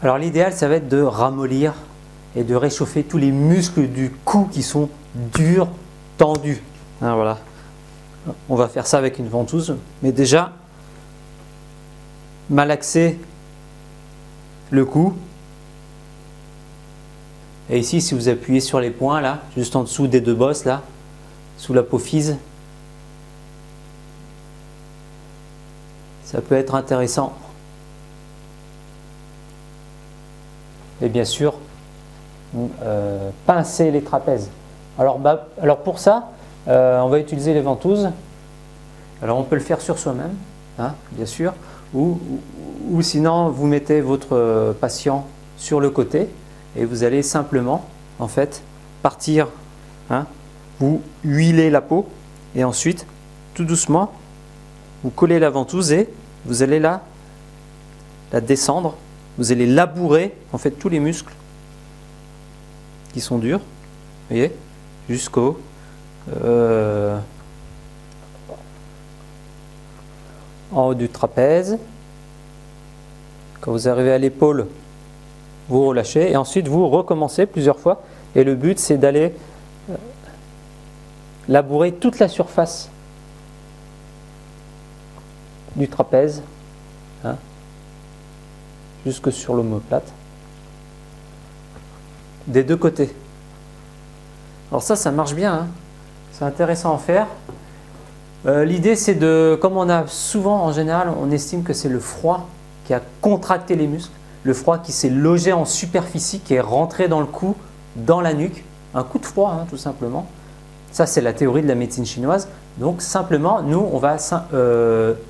Alors l'idéal, ça va être de ramollir et de réchauffer tous les muscles du cou qui sont durs, tendus. Hein, voilà. On va faire ça avec une ventouse, mais déjà, malaxer le cou. Et ici, si vous appuyez sur les points, là, juste en dessous des deux bosses, là, sous l'apophyse, ça peut être intéressant. Et bien sûr, pincer les trapèzes. Alors pour ça, on va utiliser les ventouses. Alors on peut le faire sur soi-même, hein, bien sûr, ou sinon vous mettez votre patient sur le côté et vous allez simplement, en fait, partir, hein, vous huilez la peau et ensuite, tout doucement, vous collez la ventouse et vous allez la descendre. Vous allez labourer en fait tous les muscles qui sont durs, vous voyez, jusqu'au en haut du trapèze. Quand vous arrivez à l'épaule, vous relâchez et ensuite vous recommencez plusieurs fois. Et le but, c'est d'aller labourer toute la surface du trapèze, hein, jusque sur l'omoplate, des deux côtés. Alors ça marche bien, hein. C'est intéressant à faire. L'idée, c'est de, comme on a souvent en général, on estime que c'est le froid qui a contracté les muscles, le froid qui s'est logé en superficie, qui est rentré dans le cou, dans la nuque, un coup de froid, hein, tout simplement. Ça, c'est la théorie de la médecine chinoise. Donc simplement, nous, on va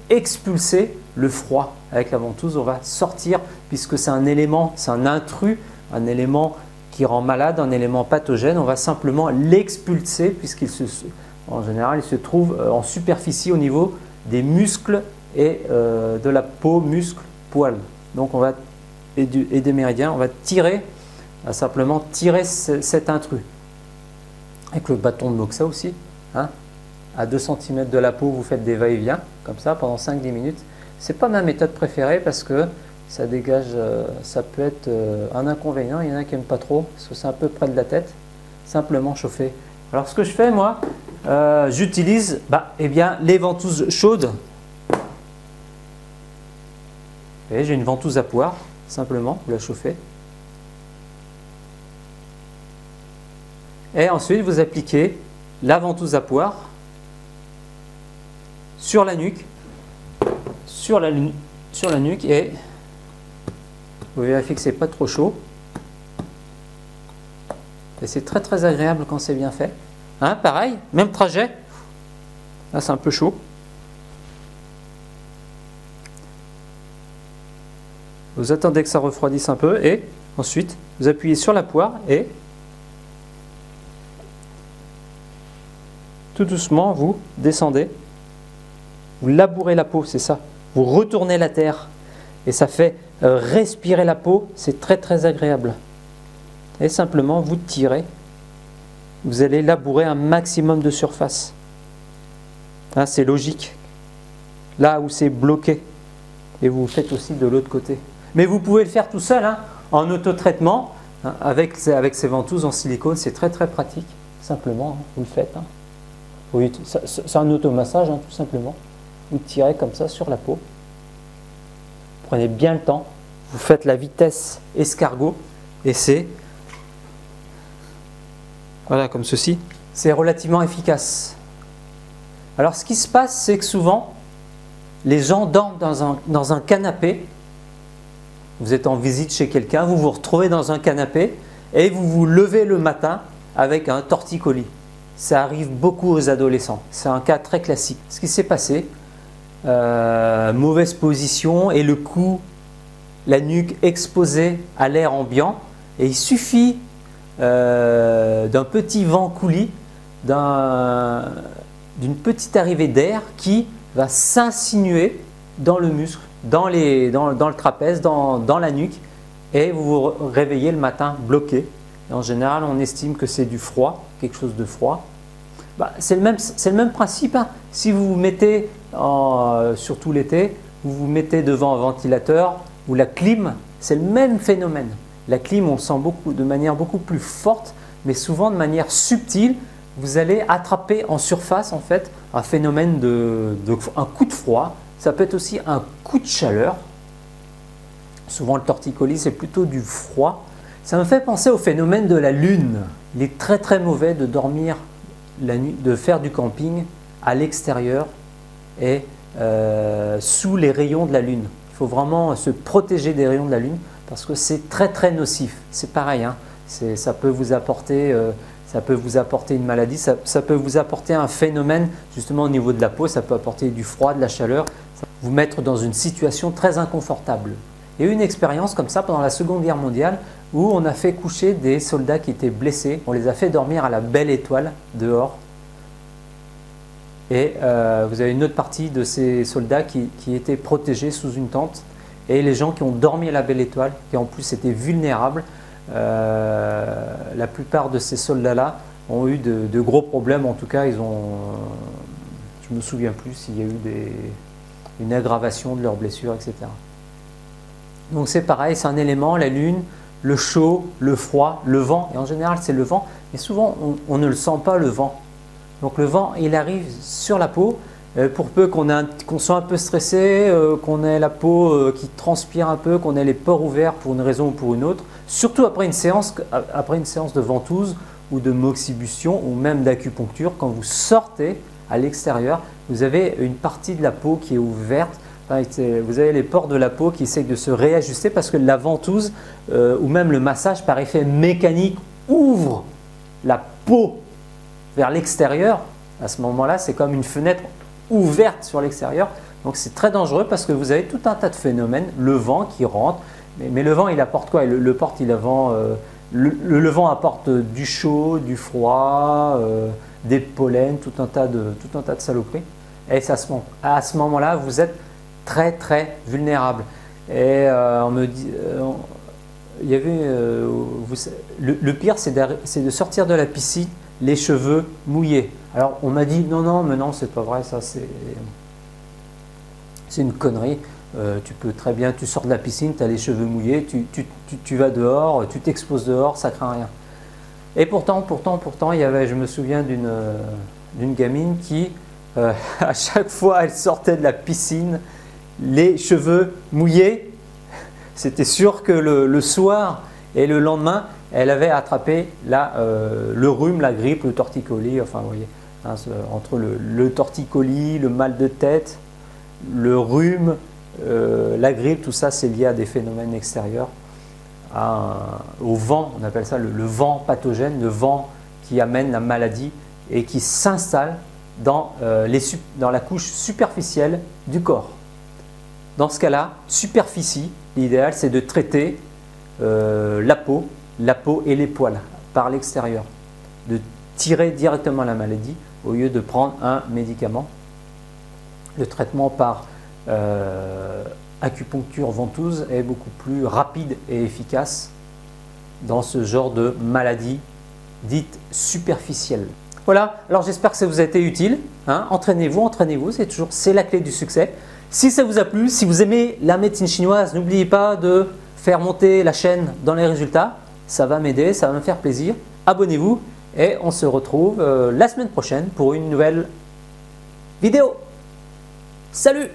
expulser le froid avec la ventouse, on va sortir, puisque c'est un élément, c'est un intrus, un élément qui rend malade, un élément pathogène, on va simplement l'expulser, en général, il se trouve en superficie au niveau des muscles et de la peau, muscles, poils. Donc on va, et des méridiens, on va tirer, simplement tirer cet intrus. Avec le bâton de Moxa aussi, hein, à 2 cm de la peau, vous faites des va-et-vient, comme ça, pendant 5-10 minutes. Ce n'est pas ma méthode préférée parce que ça dégage, ça peut être un inconvénient. Il y en a qui n'aiment pas trop parce que c'est un peu près de la tête. Simplement chauffer. Alors ce que je fais moi, j'utilise les ventouses chaudes. Et j'ai une ventouse à poire, simplement, vous la chauffez. Et ensuite vous appliquez la ventouse à poire sur la nuque, sur la nuque, et vous vérifiez que c'est pas trop chaud. Et c'est très très agréable quand c'est bien fait. Hein, pareil, même trajet. Là c'est un peu chaud. Vous attendez que ça refroidisse un peu et ensuite vous appuyez sur la poire et tout doucement vous descendez. Vous labourez la peau, c'est ça. Vous retournez la terre et ça fait respirer la peau, c'est très très agréable. Et simplement vous tirez, vous allez labourer un maximum de surface. Hein, c'est logique. Là où c'est bloqué. Et vous faites aussi de l'autre côté. Mais vous pouvez le faire tout seul, hein, en autotraitement, hein, avec ces ventouses en silicone, c'est très très pratique. Simplement, hein, vous le faites. Hein. Oui, c'est un automassage, hein, tout simplement. Vous tirez comme ça sur la peau. Prenez bien le temps. Vous faites la vitesse escargot et c'est, voilà, comme ceci. C'est relativement efficace. Alors ce qui se passe, c'est que souvent, les gens dorment dans un canapé. Vous êtes en visite chez quelqu'un, vous vous retrouvez dans un canapé et vous vous levez le matin avec un torticolis. Ça arrive beaucoup aux adolescents. C'est un cas très classique. Ce qui s'est passé, mauvaise position et le cou, la nuque exposée à l'air ambiant. Et il suffit d'un petit vent coulis, d'une petite arrivée d'air qui va s'insinuer dans le muscle, dans le trapèze, dans la nuque, et vous vous réveillez le matin bloqué. Et en général, on estime que c'est du froid, quelque chose de froid. C'est le même principe. Hein. Si vous vous mettez, surtout l'été, vous vous mettez devant un ventilateur ou la clim, c'est le même phénomène. La clim, on le sent de manière beaucoup plus forte, mais souvent de manière subtile. Vous allez attraper en surface en fait un phénomène un coup de froid. Ça peut être aussi un coup de chaleur. Souvent le torticolis c'est plutôt du froid. Ça me fait penser au phénomène de la lune. Il est très très mauvais de dormir la nuit, de faire du camping à l'extérieur et sous les rayons de la lune. Il faut vraiment se protéger des rayons de la lune parce que c'est très très nocif. C'est pareil, hein. Ça peut vous apporter une maladie, ça peut vous apporter un phénomène justement au niveau de la peau, ça peut apporter du froid, de la chaleur, ça peut vous mettre dans une situation très inconfortable. Il y a eu une expérience comme ça pendant la Seconde Guerre mondiale où on a fait coucher des soldats qui étaient blessés, on les a fait dormir à la belle étoile dehors. Et vous avez une autre partie de ces soldats qui étaient protégés sous une tente. Et les gens qui ont dormi à la belle étoile, qui en plus étaient vulnérables, la plupart de ces soldats-là ont eu de gros problèmes. En tout cas, je ne me souviens plus s'il y a eu une aggravation de leurs blessures, etc. Donc c'est pareil, c'est un élément, la lune, le chaud, le froid, le vent. Et en général, c'est le vent. Mais souvent, on ne le sent pas, le vent. Donc le vent, il arrive sur la peau. Pour peu qu'on soit un peu stressé, qu'on ait la peau qui transpire un peu, qu'on ait les pores ouverts pour une raison ou pour une autre, surtout après une séance de ventouse ou de moxibustion ou même d'acupuncture, quand vous sortez à l'extérieur, vous avez une partie de la peau qui est ouverte, vous avez les pores de la peau qui essayent de se réajuster parce que la ventouse ou même le massage par effet mécanique ouvre la peau vers l'extérieur. À ce moment-là, c'est comme une fenêtre ouverte sur l'extérieur, donc c'est très dangereux parce que vous avez tout un tas de phénomènes, le vent qui rentre, mais le vent il apporte quoi? Le vent apporte du chaud, du froid, des pollens, tout un tas de saloperies, et à ce moment-là vous êtes très très vulnérable. Et on me dit, il y avait, le pire c'est de sortir de la piscine les cheveux mouillés. Alors on m'a dit non, mais non, c'est pas vrai, ça c'est une connerie. Tu peux très bien, tu sors de la piscine, tu as les cheveux mouillés, tu vas dehors, tu t'exposes dehors, ça craint rien. Et pourtant, je me souviens d'une gamine qui, à chaque fois elle sortait de la piscine, les cheveux mouillés, c'était sûr que le soir et le lendemain, elle avait attrapé le rhume, la grippe, le torticolis, enfin vous voyez, hein, entre le torticolis, le mal de tête, le rhume, la grippe, tout ça c'est lié à des phénomènes extérieurs, au vent, on appelle ça le vent pathogène, le vent qui amène la maladie et qui s'installe dans la couche superficielle du corps. Dans ce cas-là, superficie, l'idéal c'est de traiter la peau et les poils par l'extérieur, de tirer directement la maladie au lieu de prendre un médicament. Le traitement par acupuncture ventouse est beaucoup plus rapide et efficace dans ce genre de maladie dite superficielle. Voilà, alors j'espère que ça vous a été utile, hein. Entraînez-vous, c'est la clé du succès. Si ça vous a plu, si vous aimez la médecine chinoise, n'oubliez pas de faire monter la chaîne dans les résultats. Ça va m'aider, ça va me faire plaisir. Abonnez-vous et on se retrouve la semaine prochaine pour une nouvelle vidéo. Salut!